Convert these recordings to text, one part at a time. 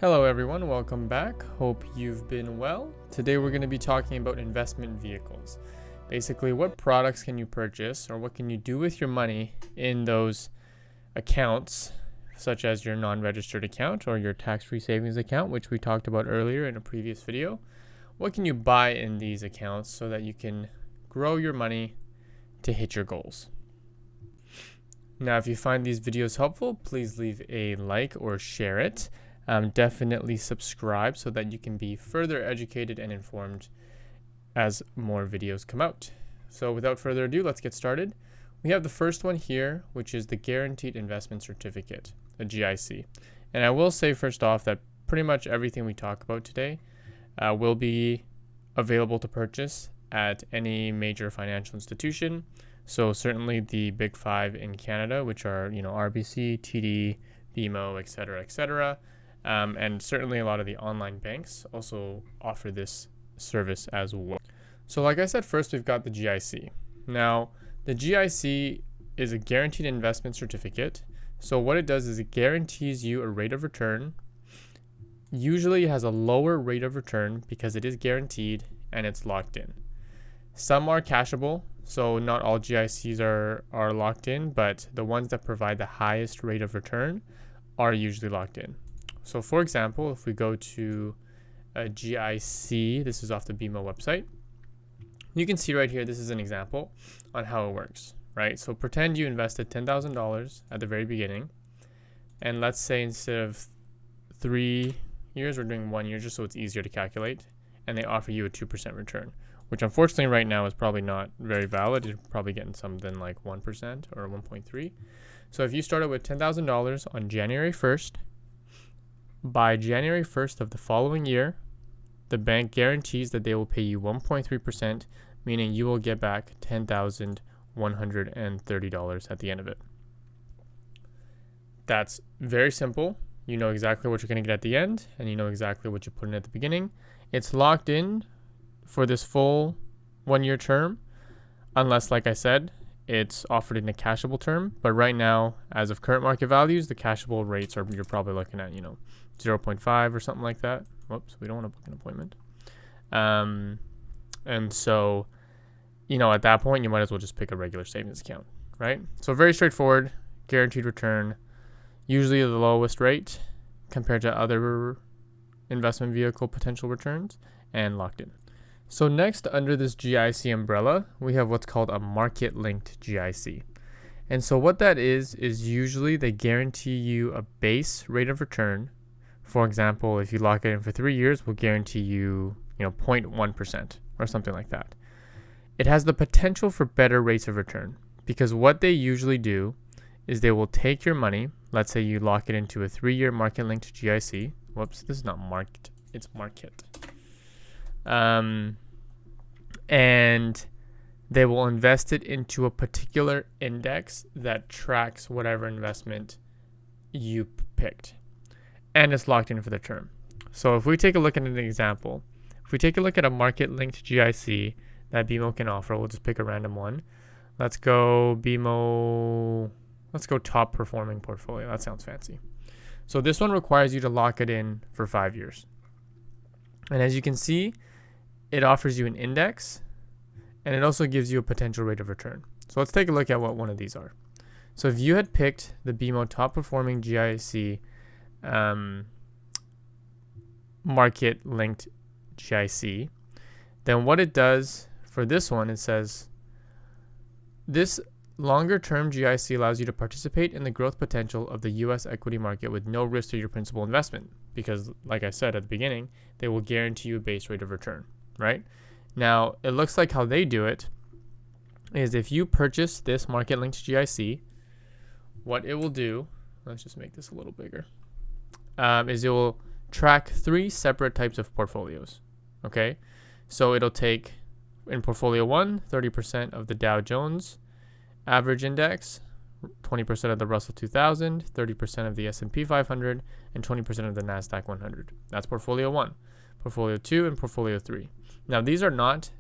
Hello everyone, welcome back. Hope you've been well. Today we're going to be talking about investment vehicles. Basically, what products can you purchase or what can you do with your money in those accounts, such as your non-registered account or your tax-free savings account, which we talked about earlier in a previous video. What can you buy in these accounts so that you can grow your money to hit your goals? Now, if you find these videos helpful, please leave a like or share it. Definitely subscribe so that you can be further educated and informed as more videos come out. So without further ado, let's get started. We have the first one here, which is the Guaranteed Investment Certificate, a GIC. And I will say first off that pretty much everything we talk about today will be available to purchase at any major financial institution. So certainly the big five in Canada, which are, RBC, TD, BMO, etc., etc. And certainly a lot of the online banks also offer this service as well. So like I said, first we've got the GIC. Now, the GIC is a guaranteed investment certificate. So what it does is it guarantees you a rate of return. Usually it has a lower rate of return because it is guaranteed and it's locked in. Some are cashable, so not all GICs are locked in, but the ones that provide the highest rate of return are usually locked in. So for example, if we go to a GIC, this is off the BMO website, you can see right here, this is an example on how it works, right? So pretend you invested $10,000 at the very beginning, and let's say instead of 3 years, we're doing 1 year just so it's easier to calculate, and they offer you a 2% return, which unfortunately right now is probably not very valid. You're probably getting something like 1% or 1.3. So if you started with $10,000 on January 1st, by January 1st of the following year, the bank guarantees that they will pay you 1.3%, meaning you will get back $10,130 at the end of it. That's very simple. You know exactly what you're going to get at the end, and you know exactly what you put in at the beginning. It's locked in for this full 1 year term, unless, like I said, it's offered in a cashable term. But right now, as of current market values, the cashable rates you're probably looking at, 0.5 or something like that. Whoops, we don't want to book an appointment. And so, at that point, you might as well just pick a regular savings account, right? So very straightforward, guaranteed return, usually the lowest rate compared to other investment vehicle potential returns, and locked in. So next, under this GIC umbrella, we have what's called a market-linked GIC. And so what that is usually they guarantee you a base rate of return. For example, if you lock it in for 3 years, we'll guarantee you, 0.1% or something like that. It has the potential for better rates of return because what they usually do is they will take your money. Let's say you lock it into a 3-year market-linked GIC. Whoops, this is not marked, it's market. And they will invest it into a particular index that tracks whatever investment you picked. And it's locked in for the term. So if we take a look at an example, if we take a look at a market-linked GIC that BMO can offer, we'll just pick a random one. Let's go BMO, let's go top performing portfolio. That sounds fancy. So this one requires you to lock it in for 5 years. And as you can see, it offers you an index and it also gives you a potential rate of return. So let's take a look at what one of these are. So if you had picked the BMO top performing GIC market linked GIC, then what it does for this one, it says this longer term GIC allows you to participate in the growth potential of the US equity market with no risk to your principal investment because, like I said at the beginning, they will guarantee you a base rate of return, right? Now, it looks like how they do it is if you purchase this market linked GIC, what it will do, let's just make this a little bigger, is it will track 3 separate types of portfolios, okay? So it'll take, in portfolio 1, 30% of the Dow Jones average index, 20% of the Russell 2000, 30% of the S&P 500, and 20% of the NASDAQ 100. That's portfolio 1. Portfolio 2 and portfolio 3. Now, these are not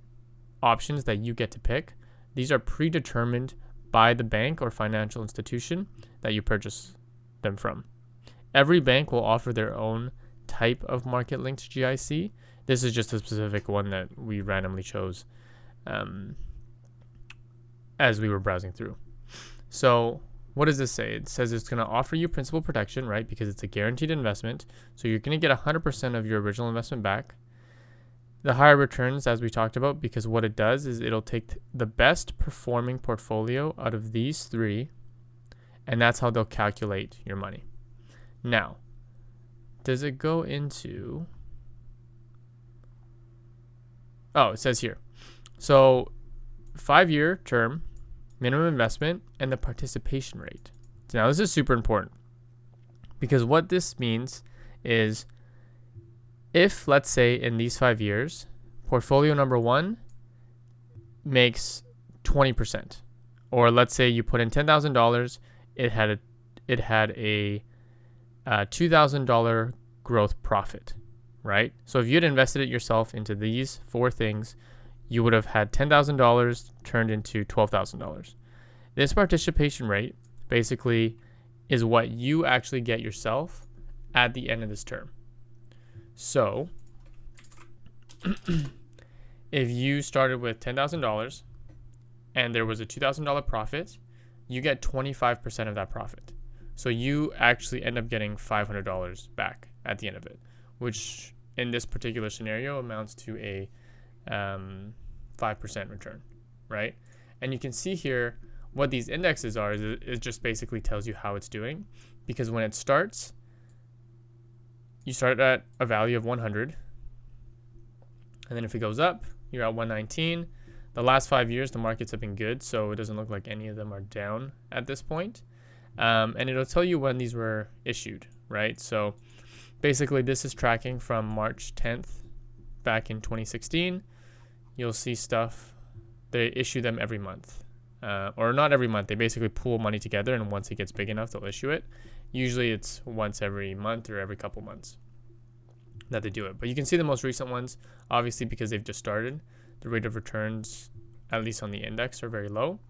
options that you get to pick. These are predetermined by the bank or financial institution that you purchase them from. Every bank will offer their own type of market linked GIC. This is just a specific one that we randomly chose as we were browsing through. So what does this say? It says it's going to offer you principal protection, right? Because it's a guaranteed investment. So you're going to get 100% of your original investment back. The higher returns, as we talked about, because what it does is it'll take the best performing portfolio out of these three, and that's how they'll calculate your money. Now, does it go into... Oh, it says here. So 5-year term, minimum investment, and the participation rate. So now this is super important, because what this means is if, let's say, in these 5 years, portfolio number 1 makes 20%, or let's say you put in $10,000, it had a $2,000 growth profit, right? So if you had invested it yourself into these 4 things, you would have had $10,000 turned into $12,000. This participation rate basically is what you actually get yourself at the end of this term. So if you started with $10,000 and there was a $2,000 profit, you get 25% of that profit. So you actually end up getting $500 back at the end of it, which in this particular scenario amounts to a 5% return, right? And you can see here what these indexes are. It just basically tells you how it's doing, because when it starts, you start at a value of 100, and then if it goes up, you're at 119. The last 5 years, the markets have been good, so it doesn't look like any of them are down at this point. And it'll tell you when these were issued, right? So basically, this is tracking from March 10th back in 2016. You'll see stuff, they issue them every month. Or not every month, they basically pool money together, and once it gets big enough, they'll issue it. Usually it's once every month or every couple months that they do it. But you can see the most recent ones, obviously because they've just started, the rate of returns, at least on the index, are very low.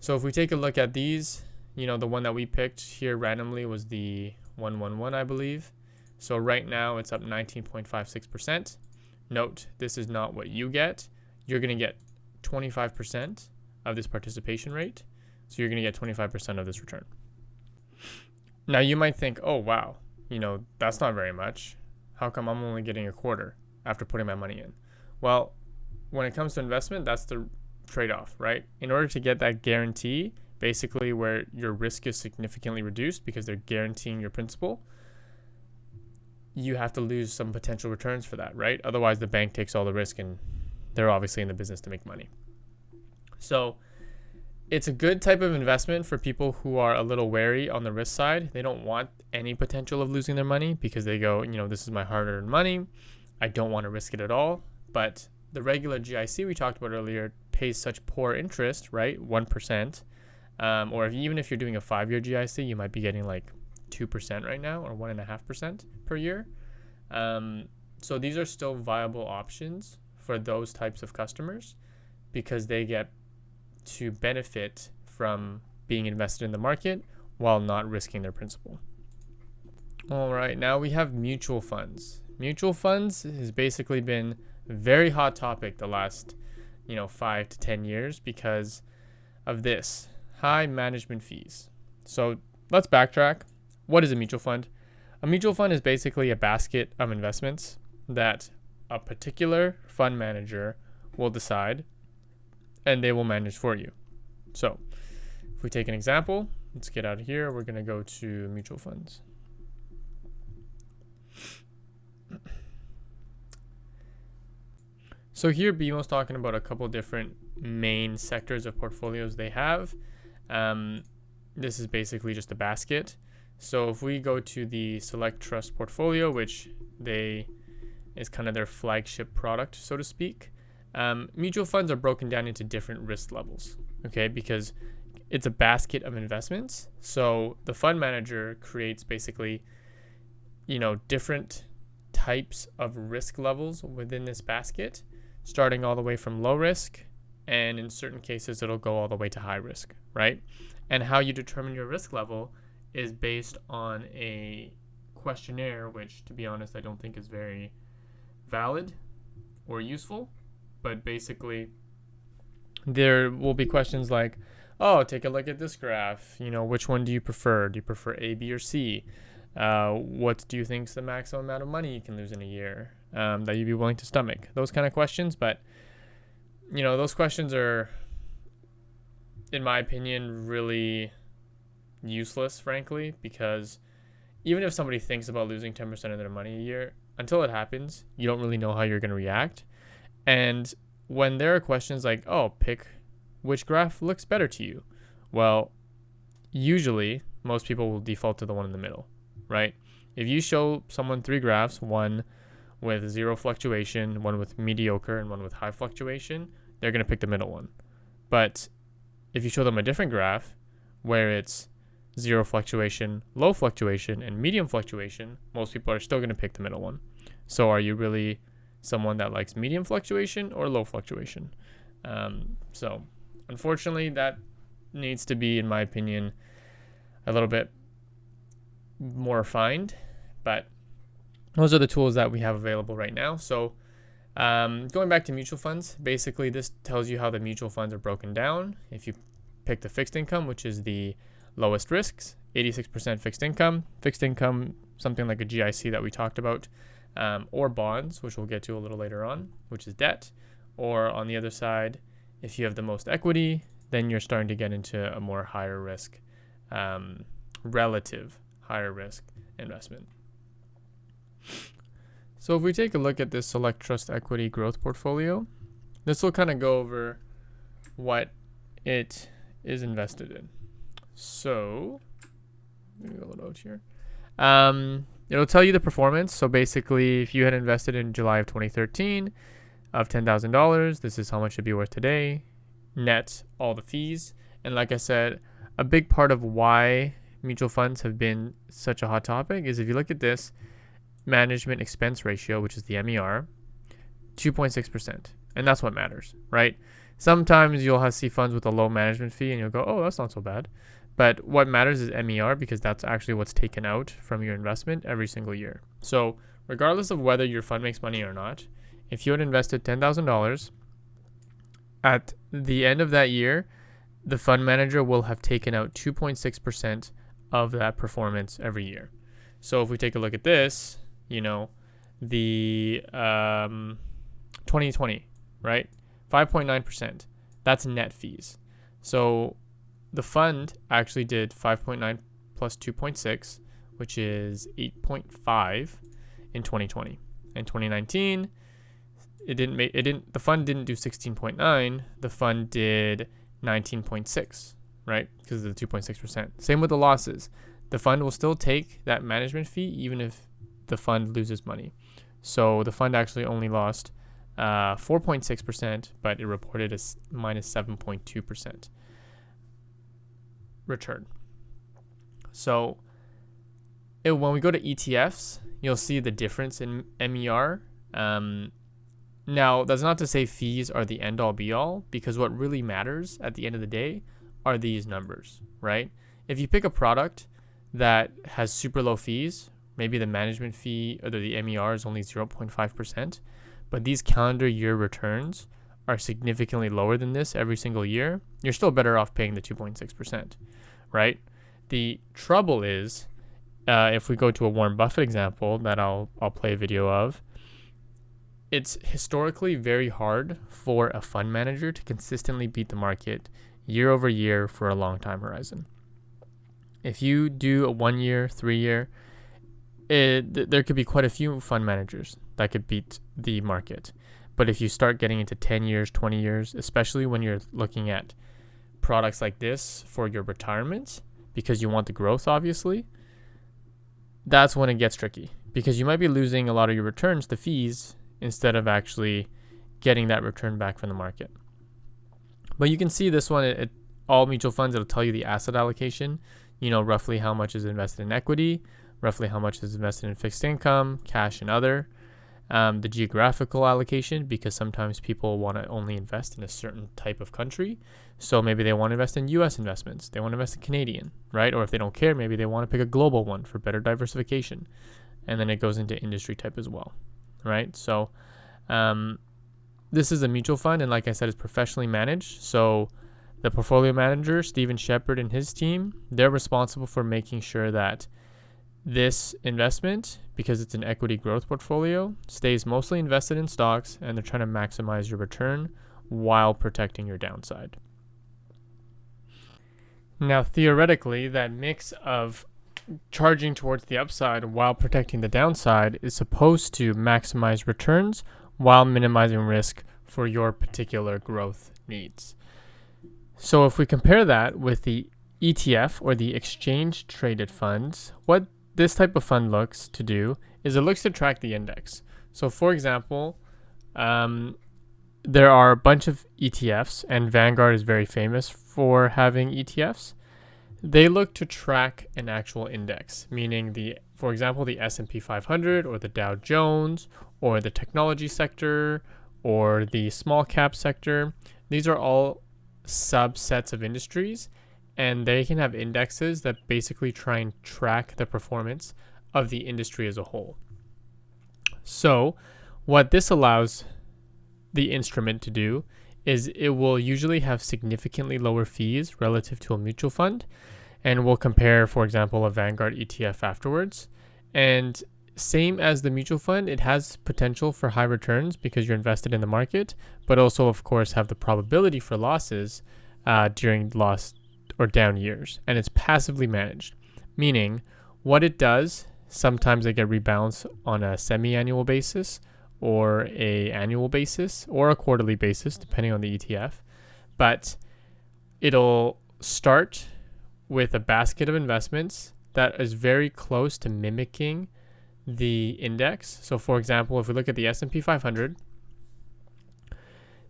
So if we take a look at these, the one that we picked here randomly was the 111, I believe. So right now it's up 19.56%. Note, this is not what you get. You're going to get 25% of this participation rate. So you're going to get 25% of this return. Now you might think, oh, wow, that's not very much. How come I'm only getting a quarter after putting my money in? Well, when it comes to investment, that's the trade-off, right? In order to get that guarantee, basically where your risk is significantly reduced because they're guaranteeing your principal, you have to lose some potential returns for that, right? Otherwise, the bank takes all the risk, and they're obviously in the business to make money. So it's a good type of investment for people who are a little wary on the risk side. They don't want any potential of losing their money because they go, this is my hard-earned money. I don't want to risk it at all. But the regular GIC we talked about earlier pays such poor interest, right? 1%. Or even if you're doing a 5-year GIC, you might be getting like 2% right now, or 1.5% per year. So these are still viable options for those types of customers because they get to benefit from being invested in the market while not risking their principal. All right, now we have mutual funds. Mutual funds has basically been a very hot topic the last 5 to 10 years because of this high management fees. So let's backtrack. What is a mutual fund? A mutual fund is basically a basket of investments that a particular fund manager will decide and they will manage for you. So if we take an example, let's get out of here. We're going to go to mutual funds. So here BMO's talking about a couple different main sectors of portfolios they have. This is basically just a basket. So if we go to the Select Trust portfolio, which is kind of their flagship product, so to speak, mutual funds are broken down into different risk levels, okay, because it's a basket of investments. So the fund manager creates basically, different types of risk levels within this basket, starting all the way from low risk, and in certain cases, it'll go all the way to high risk, right? And how you determine your risk level is based on a questionnaire, which to be honest, I don't think is very valid or useful. But basically, there will be questions like, oh, take a look at this graph. Which one do you prefer? Do you prefer A, B, or C? What do you think is the maximum amount of money you can lose in a year that you'd be willing to stomach? Those kind of questions. But, those questions are, in my opinion, really useless, frankly, because even if somebody thinks about losing 10% of their money a year, until it happens, you don't really know how you're going to react. And when there are questions like, oh, pick which graph looks better to you, well, usually most people will default to the one in the middle, right? If you show someone 3 graphs, one with 0 fluctuation, one with mediocre, and one with high fluctuation, they're going to pick the middle one. But if you show them a different graph where it's 0 fluctuation, low fluctuation, and medium fluctuation, most people are still going to pick the middle one. So are you really someone that likes medium fluctuation or low fluctuation? So unfortunately, that needs to be, in my opinion, a little bit more refined, but those are the tools that we have available right now. So going back to mutual funds, basically this tells you how the mutual funds are broken down. If you pick the fixed income, which is the lowest risks, 86% fixed income, something like a GIC that we talked about, or bonds, which we'll get to a little later on, which is debt. Or on the other side, if you have the most equity, then you're starting to get into a more higher risk, relative higher risk investment. So if we take a look at this Select Trust Equity Growth Portfolio, this will kind of go over what it is invested in. So, let me go a little out here. It'll tell you the performance. So basically, if you had invested in July of 2013 of $10,000, this is how much it'd be worth today, net all the fees. And like I said, a big part of why mutual funds have been such a hot topic is if you look at this management expense ratio, which is the MER, 2.6%. And that's what matters, right? Sometimes you'll see funds with a low management fee and you'll go, oh, that's not so bad. But what matters is MER, because that's actually what's taken out from your investment every single year. So regardless of whether your fund makes money or not, if you had invested $10,000, at the end of that year, the fund manager will have taken out 2.6% of that performance every year. So if we take a look at this, the 2020, right? 5.9%. That's net fees. So the fund actually did 5.9 plus 2.6, which is 8.5 in 2020. In 2019, the fund didn't do 16.9. The fund did 19.6, right? Because of the 2.6%. Same with the losses. The fund will still take that management fee even if the fund loses money. So the fund actually only lost 4.6%, but it reported a minus 7.2% return. So when we go to ETFs, you'll see the difference in MER. Now, that's not to say fees are the end-all be-all, because what really matters at the end of the day are these numbers, right? If you pick a product that has super low fees, maybe the management fee or the MER is only 0.5%, but these calendar year returns are significantly lower than this every single year, you're still better off paying the 2.6%, right? The trouble is, if we go to a Warren Buffett example that I'll play a video of, it's historically very hard for a fund manager to consistently beat the market year over year for a long time horizon. If you do a 1 year, 3 year, there could be quite a few fund managers that could beat the market. But if you start getting into 10 years, 20 years, especially when you're looking at products like this for your retirement, because you want the growth, obviously, that's when it gets tricky, because you might be losing a lot of your returns to fees instead of actually getting that return back from the market. But you can see this one, all mutual funds, it'll tell you the asset allocation, roughly how much is invested in equity, roughly how much is invested in fixed income, cash, and other. The geographical allocation, because sometimes people want to only invest in a certain type of country. So maybe they want to invest in US investments. They want to invest in Canadian, right? Or if they don't care, maybe they want to pick a global one for better diversification. And then it goes into industry type as well, right? So this is a mutual fund. And like I said, it's professionally managed. So the portfolio manager, Steven Shepard, and his team, they're responsible for making sure that this investment, because it's an equity growth portfolio, stays mostly invested in stocks, and they're trying to maximize your return while protecting your downside. Now, theoretically, that mix of charging towards the upside while protecting the downside is supposed to maximize returns while minimizing risk for your particular growth needs. So if we compare that with the ETF, or the exchange traded funds, what this type of fund looks to do is it looks to track the index. So for example, there are a bunch of ETFs, and Vanguard is very famous for having ETFs. They look to track an actual index, meaning for example, the S&P 500 or the Dow Jones or the technology sector or the small cap sector. These are all subsets of industries, and they can have indexes that basically try and track the performance of the industry as a whole. So what this allows the instrument to do is it will usually have significantly lower fees relative to a mutual fund, and we'll compare, for example, a Vanguard ETF afterwards. And same as the mutual fund, it has potential for high returns because you're invested in the market, but also, of course, have the probability for losses during loss or down years, and it's passively managed, meaning what it does, sometimes they get rebalanced on a semi-annual basis or a annual basis or a quarterly basis, depending on the ETF, but it'll start with a basket of investments that is very close to mimicking the index. So for example, if we look at the S&P 500,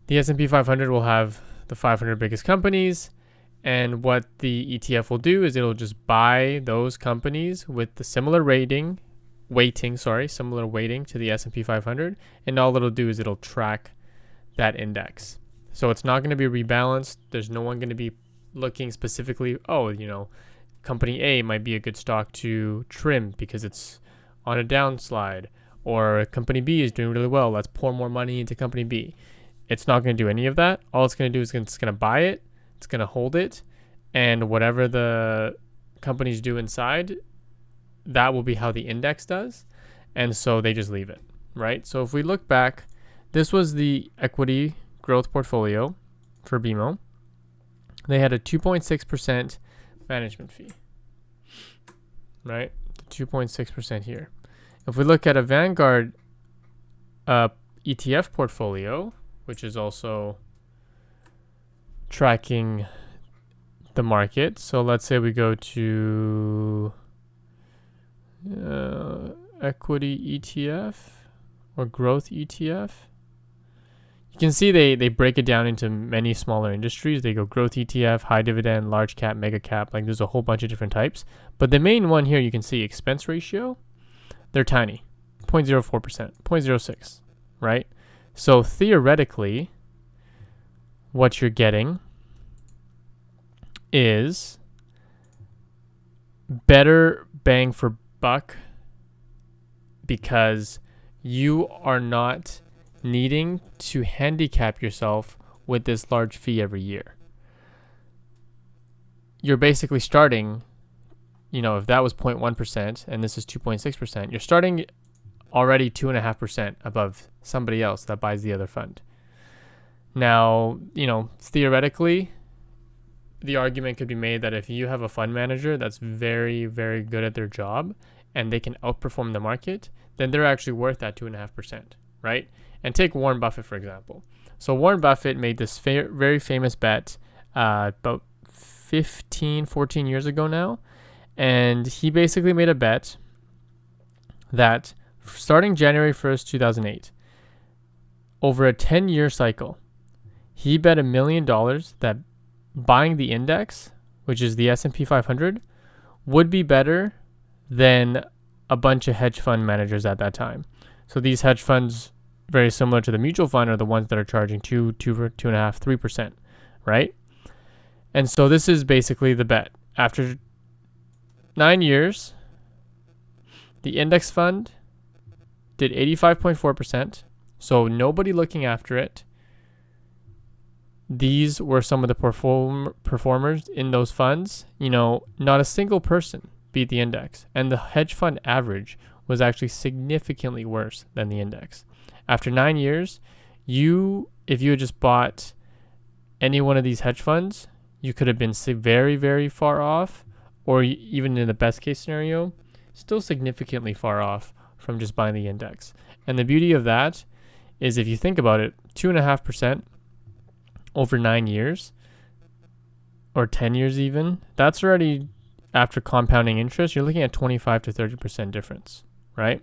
the S&P 500 will have the 500 biggest companies, and what the ETF will do is it'll just buy those companies with the similar weighting to the S&P 500, and all it'll do is it'll track that index. So it's not going to be rebalanced. There's no one going to be looking specifically, company A might be a good stock to trim because it's on a downslide, or company B is doing really well, let's pour more money into company B. It's not going to do any of that. All it's going to do is it's going to buy it, it's going to hold it, and whatever the companies do inside, that will be how the index does. And so they just leave it, right? So if we look back, this was the equity growth portfolio for BMO. They had a 2.6% management fee, right? 2.6% here. If we look at a Vanguard ETF portfolio, which is also tracking the market. So let's say we go to equity ETF or growth ETF. You can see they break it down into many smaller industries. They go growth ETF, high dividend, large cap, mega cap. Like there's a whole bunch of different types. But the main one here, you can see expense ratio. They're tiny, 0.04%, 0.06, right? So theoretically, what you're getting is better bang for buck because you are not needing to handicap yourself with this large fee every year. You're basically starting, if that was 0.1% and this is 2.6%, you're starting already 2.5% above somebody else that buys the other fund. Now, theoretically, the argument could be made that if you have a fund manager that's very, very good at their job and they can outperform the market, then they're actually worth that 2.5%, right? And take Warren Buffett, for example. So Warren Buffett made this very famous bet about 14 years ago now. And he basically made a bet that starting January 1st, 2008, over a 10-year cycle, he bet $1 million that buying the index, which is the S&P 500, would be better than a bunch of hedge fund managers at that time. So these hedge funds, very similar to the mutual fund, are the ones that are charging 2.5, 3%, right? And so this is basically the bet. After 9 years, the index fund did 85.4%. So nobody looking after it. These were some of the performers in those funds. Not a single person beat the index. And the hedge fund average was actually significantly worse than the index. After 9 years, if you had just bought any one of these hedge funds, you could have been very, very far off, or even in the best case scenario, still significantly far off from just buying the index. And the beauty of that is, if you think about it, 2.5% over 9 years, or 10 years even, that's already, after compounding interest, you're looking at 25 to 30% difference, right?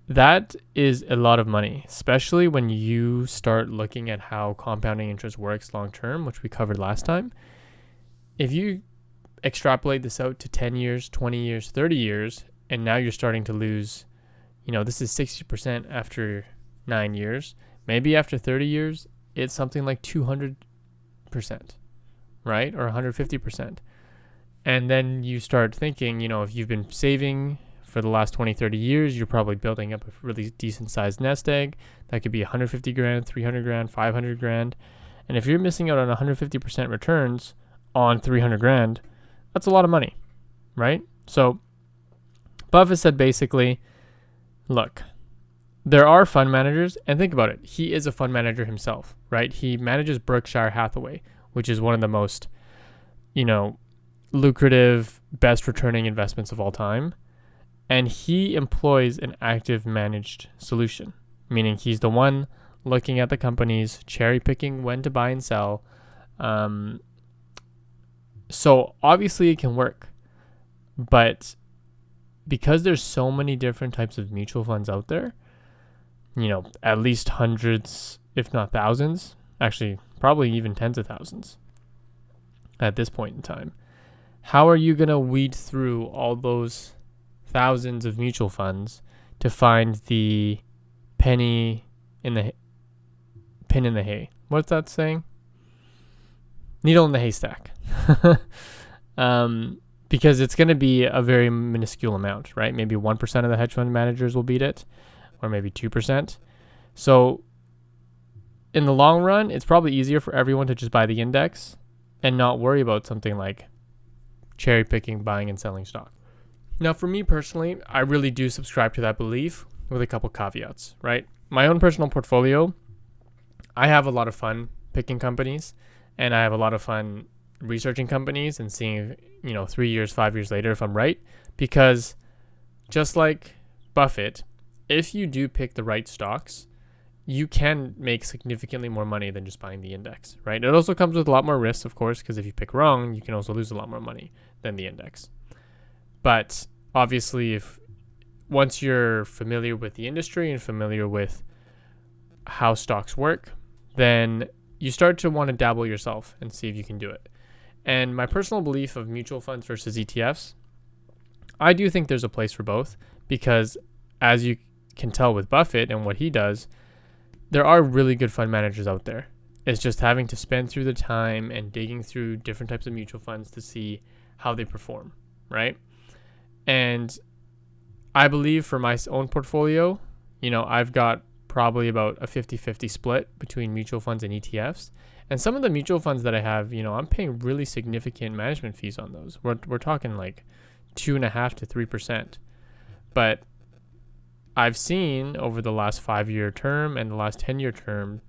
That is a lot of money, especially when you start looking at how compounding interest works long term, which we covered last time. If you extrapolate this out to 10 years, 20 years, 30 years, and now you're starting to lose, this is 60% after 9 years. Maybe after 30 years, it's something like 200%, right? Or 150%. And then you start thinking, if you've been saving for the last 20, 30 years, you're probably building up a really decent sized nest egg. That could be 150 grand, 300 grand, 500 grand. And if you're missing out on 150% returns on 300 grand, that's a lot of money, right? So Buffett said basically, look, there are fund managers, and think about it. He is a fund manager himself, right? He manages Berkshire Hathaway, which is one of the most, lucrative, best returning investments of all time. And he employs an active managed solution, meaning he's the one looking at the companies, cherry picking when to buy and sell. So obviously it can work, but because there's so many different types of mutual funds out there, at least hundreds, if not thousands, actually probably even tens of thousands at this point in time. How are you going to weed through all those thousands of mutual funds to find the pin in the hay? What's that saying? Needle in the haystack. Because it's going to be a very minuscule amount, right? Maybe 1% of the hedge fund managers will beat it, or maybe 2%. So in the long run, it's probably easier for everyone to just buy the index and not worry about something like cherry picking, buying and selling stock. Now, for me personally, I really do subscribe to that belief with a couple caveats, right? My own personal portfolio, I have a lot of fun picking companies, and I have a lot of fun researching companies and seeing, 3 years, 5 years later if I'm right. Because just like Buffett, if you do pick the right stocks, you can make significantly more money than just buying the index, right? It also comes with a lot more risks, of course, because if you pick wrong, you can also lose a lot more money than the index. But obviously, once you're familiar with the industry and familiar with how stocks work, then you start to want to dabble yourself and see if you can do it. And my personal belief of mutual funds versus ETFs, I do think there's a place for both, because as you can tell with Buffett and what he does, there are really good fund managers out there. It's just having to spend through the time and digging through different types of mutual funds to see how they perform, right? And I believe for my own portfolio, I've got probably about a 50-50 split between mutual funds and ETFs. And some of the mutual funds that I have, I'm paying really significant management fees on those. We're talking like 2.5 to 3%. But I've seen over the last 5-year term and the last 10-year term,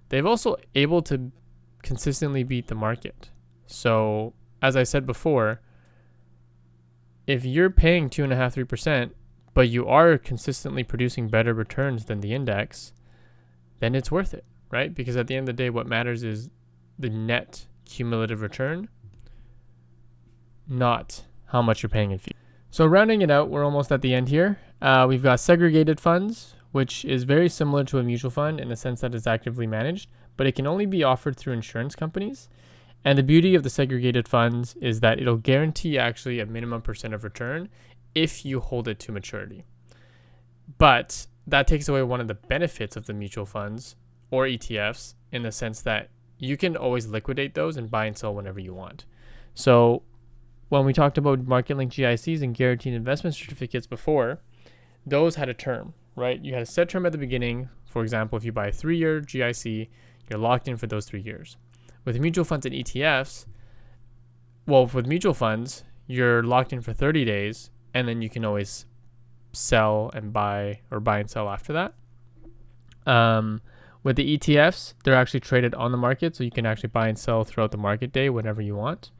they've also able to consistently beat the market. So as I said before, if you're paying 2.5, 3%, but you are consistently producing better returns than the index, then it's worth it, right? Because at the end of the day, what matters is the net cumulative return, not how much you're paying in fees. So rounding it out, we're almost at the end here. We've got segregated funds, which is very similar to a mutual fund in the sense that it's actively managed, but it can only be offered through insurance companies. And the beauty of the segregated funds is that it'll guarantee actually a minimum % of return if you hold it to maturity. But that takes away one of the benefits of the mutual funds or ETFs in the sense that you can always liquidate those and buy and sell whenever you want. So when we talked about market-linked GICs and guaranteed investment certificates before, those had a term, right? You had a set term at the beginning. For example, if you buy a 3-year GIC, you're locked in for those 3 years. With mutual funds and ETFs, with mutual funds, you're locked in for 30 days, and then you can always sell and buy, or buy and sell after that. With the ETFs, they're actually traded on the market, so you can actually buy and sell throughout the market day whenever you want.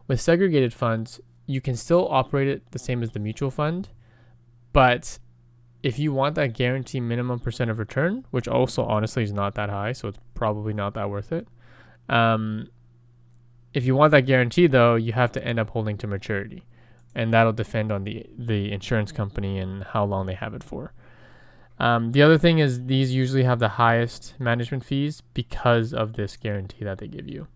With segregated funds, you can still operate it the same as the mutual fund, but if you want that guaranteed minimum percent of return, which also honestly is not that high, so it's probably not that worth it. If you want that guarantee though, you have to end up holding to maturity, and that'll depend on the insurance company and how long they have it for. The other thing is these usually have the highest management fees because of this guarantee that they give you.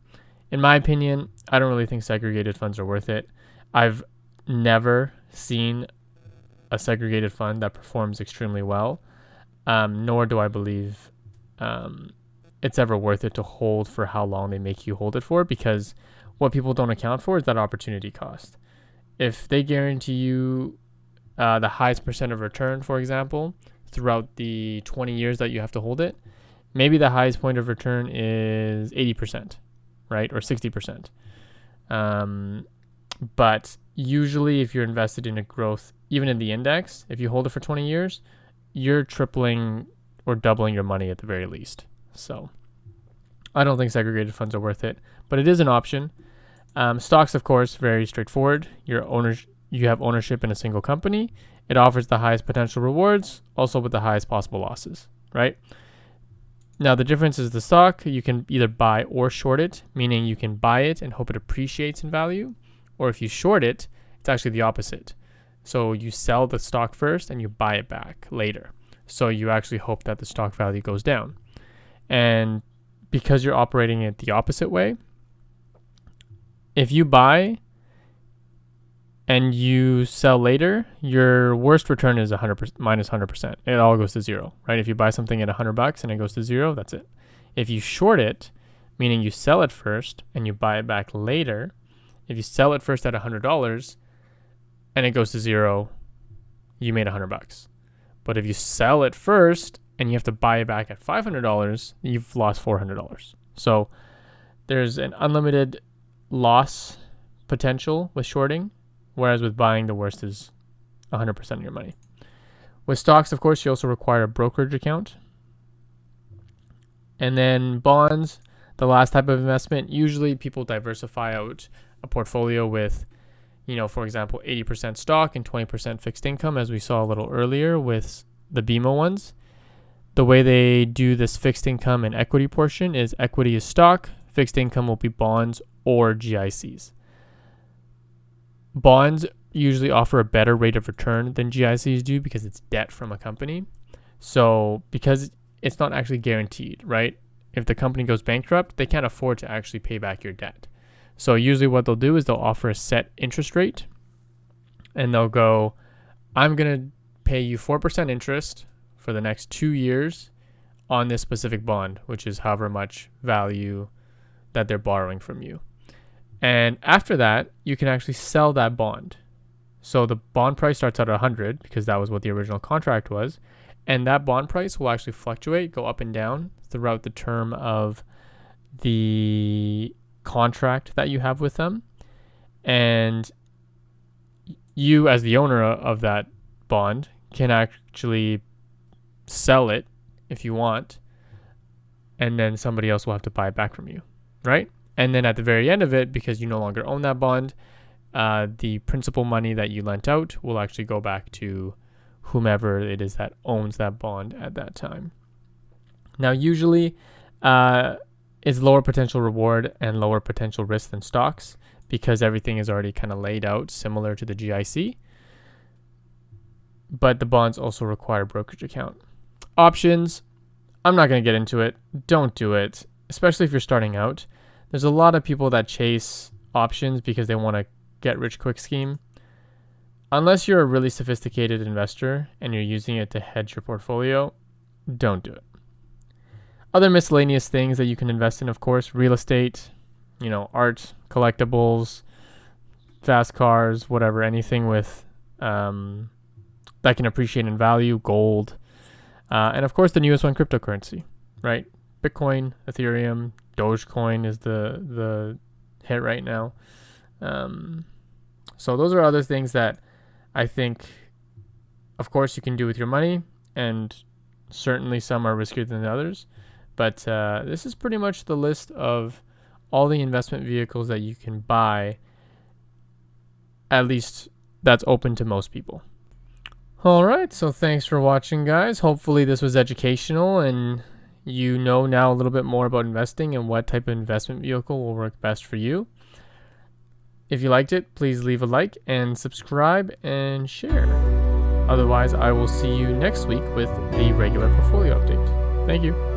In my opinion, I don't really think segregated funds are worth it. I've never seen a segregated fund that performs extremely well, nor do I believe it's ever worth it to hold for how long they make you hold it for, because what people don't account for is that opportunity cost. If they guarantee you the highest percent of return, for example, throughout the 20 years that you have to hold it, maybe the highest point of return is 80%, right? Or 60%. But usually if you're invested in a growth, even in the index, if you hold it for 20 years, you're tripling or doubling your money at the very least. So I don't think segregated funds are worth it, but it is an option. Stocks, of course, very straightforward. You have ownership in a single company. It offers the highest potential rewards, also with the highest possible losses, right? Now, the difference is the stock, you can either buy or short it, meaning you can buy it and hope it appreciates in value, or if you short it, it's actually the opposite. So you sell the stock first and you buy it back later. So you actually hope that the stock value goes down. And because you're operating it the opposite way, if you buy and you sell later, your worst return is 100% minus 100%. It all goes to zero, right? If you buy something at $100 and it goes to zero, that's it. If you short it, meaning you sell it first and you buy it back later, if you sell it first at $100 and it goes to zero, you made $100. But if you sell it first and you have to buy it back at $500, you've lost $400. So there's an unlimited loss potential with shorting, whereas with buying, the worst is 100% of your money. With stocks, of course, you also require a brokerage account. And then bonds, the last type of investment, usually people diversify out a portfolio with, for example, 80% stock and 20% fixed income, as we saw a little earlier with the BMO ones. The way they do this fixed income and equity portion is equity is stock, fixed income will be bonds or GICs. Bonds usually offer a better rate of return than GICs do because it's debt from a company. So because it's not actually guaranteed, right? If the company goes bankrupt, they can't afford to actually pay back your debt. So usually what they'll do is they'll offer a set interest rate and they'll go, I'm going to pay you 4% interest for the next 2 years on this specific bond, which is however much value that they're borrowing from you. And after that, you can actually sell that bond. So the bond price starts at 100 because that was what the original contract was. And that bond price will actually fluctuate, go up and down throughout the term of the contract that you have with them. And you, as the owner of that bond, can actually sell it if you want. And then somebody else will have to buy it back from you, right? And then at the very end of it, because you no longer own that bond, the principal money that you lent out will actually go back to whomever it is that owns that bond at that time. Now, usually it's lower potential reward and lower potential risk than stocks because everything is already kind of laid out similar to the GIC. But the bonds also require a brokerage account. Options, I'm not going to get into it. Don't do it, especially if you're starting out. There's a lot of people that chase options because they want a get rich quick scheme. unless you're a really sophisticated investor and you're using it to hedge your portfolio, don't do it. Other miscellaneous things that you can invest in, of course, real estate, art, collectibles, fast cars, whatever, anything with that can appreciate in value, gold, and of course the newest one, cryptocurrency, right? Bitcoin, Ethereum, Dogecoin is the hit right now. So those are other things that I think, of course, you can do with your money, and certainly some are riskier than others. But this is pretty much the list of all the investment vehicles that you can buy, at least that's open to most people. All right, so thanks for watching, guys. Hopefully this was educational and you know now a little bit more about investing and what type of investment vehicle will work best for you. If you liked it, please leave a like and subscribe and share. Otherwise, I will see you next week with the regular portfolio update. Thank you.